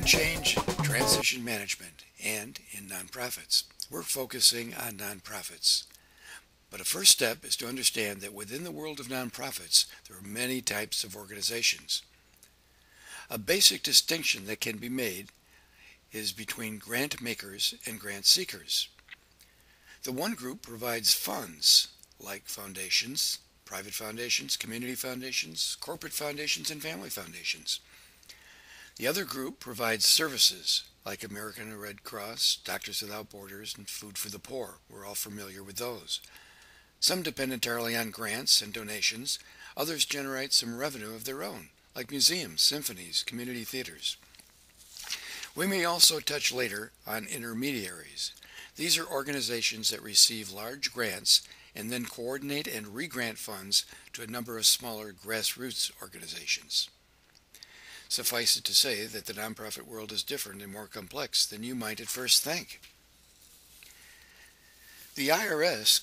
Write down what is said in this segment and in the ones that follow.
change, transition management, and in nonprofits. We're focusing on nonprofits. But a first step is to understand that within the world of nonprofits, there are many types of organizations. A basic distinction that can be made is between grant makers and grant seekers. The one group provides funds, like foundations, private foundations, community foundations, corporate foundations, and family foundations. The other group provides services, like American Red Cross, Doctors Without Borders, and Food for the Poor. We're all familiar with those. Some depend entirely on grants and donations. Others generate some revenue of their own, like museums, symphonies, community theaters. We may also touch later on intermediaries. These are organizations that receive large grants and then coordinate and re-grant funds to a number of smaller grassroots organizations. Suffice it to say that the nonprofit world is different and more complex than you might at first think. The IRS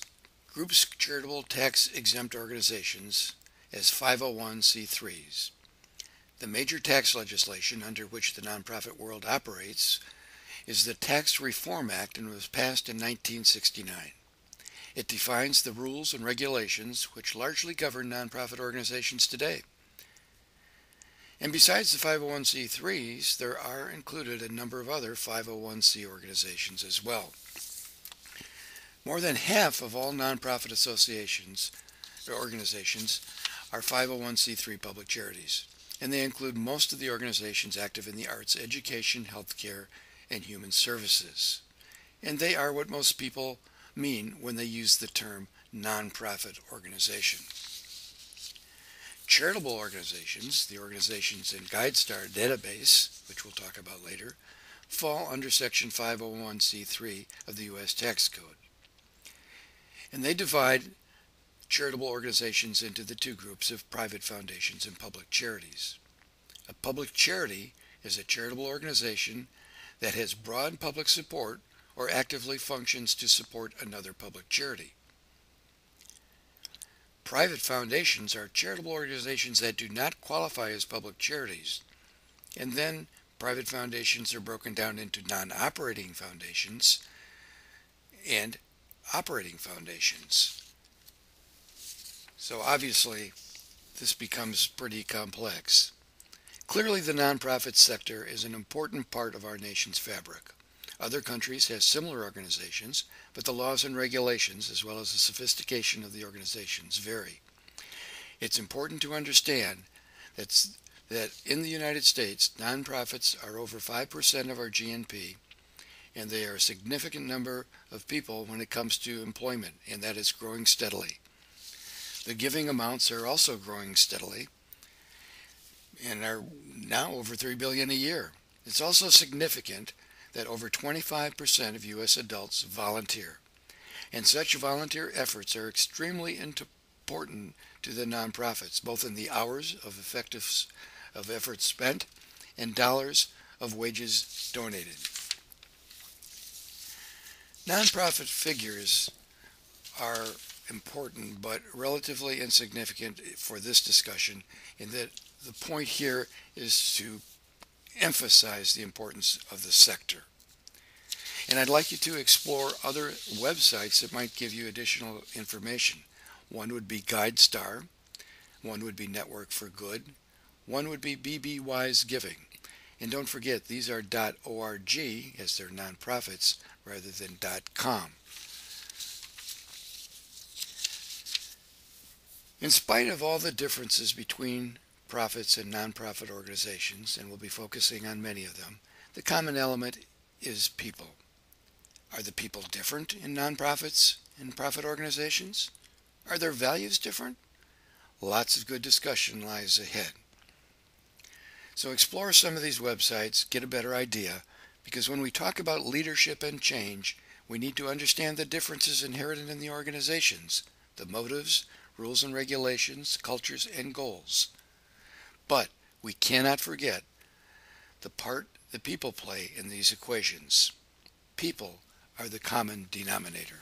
groups charitable tax-exempt organizations as 501c3s. The major tax legislation under which the nonprofit world operates is the Tax Reform Act and was passed in 1969. It defines the rules and regulations which largely govern nonprofit organizations today. And besides the 501c3s, there are included a number of other 501c organizations as well. More than half of all nonprofit associations or organizations are 501c3 public charities, and they include most of the organizations active in the arts, education, healthcare, and human services. And they are what most people mean when they use the term nonprofit organization. Charitable organizations, the organizations in GuideStar database, which we'll talk about later, fall under Section 501c3 of the U.S. Tax Code. And they divide charitable organizations into the two groups of private foundations and public charities. A public charity is a charitable organization that has broad public support or actively functions to support another public charity. Private foundations are charitable organizations that do not qualify as public charities. And then private foundations are broken down into non-operating foundations and operating foundations. So obviously, this becomes pretty complex. Clearly, the nonprofit sector is an important part of our nation's fabric. Other countries have similar organizations, but the laws and regulations, as well as the sophistication of the organizations, vary. It's important to understand that in the United States, nonprofits are over 5% of our GNP, and they are a significant number of people when it comes to employment, and that is growing steadily. The giving amounts are also growing steadily and are now over $3 billion a year. It's also significant that over 25% of U.S. adults volunteer, and such volunteer efforts are extremely important to the nonprofits, both in the hours of effort spent and dollars of wages donated. Nonprofit figures are important but relatively insignificant for this discussion, in that the point here is to emphasize the importance of the sector. And I'd like you to explore other websites that might give you additional information. One would be GuideStar, one would be Network for Good, one would be BBWise Giving. And don't forget, these are .org as they're nonprofits rather than .com. In spite of all the differences between profits and nonprofit organizations, and we'll be focusing on many of them, the common element is people. Are the people different in nonprofits and profit organizations? Are their values different? Lots of good discussion lies ahead. So explore some of these websites, get a better idea, because when we talk about leadership and change, we need to understand the differences inherent in the organizations, the motives, rules and regulations, cultures, and goals. But we cannot forget the part that people play in these equations. People are the common denominator.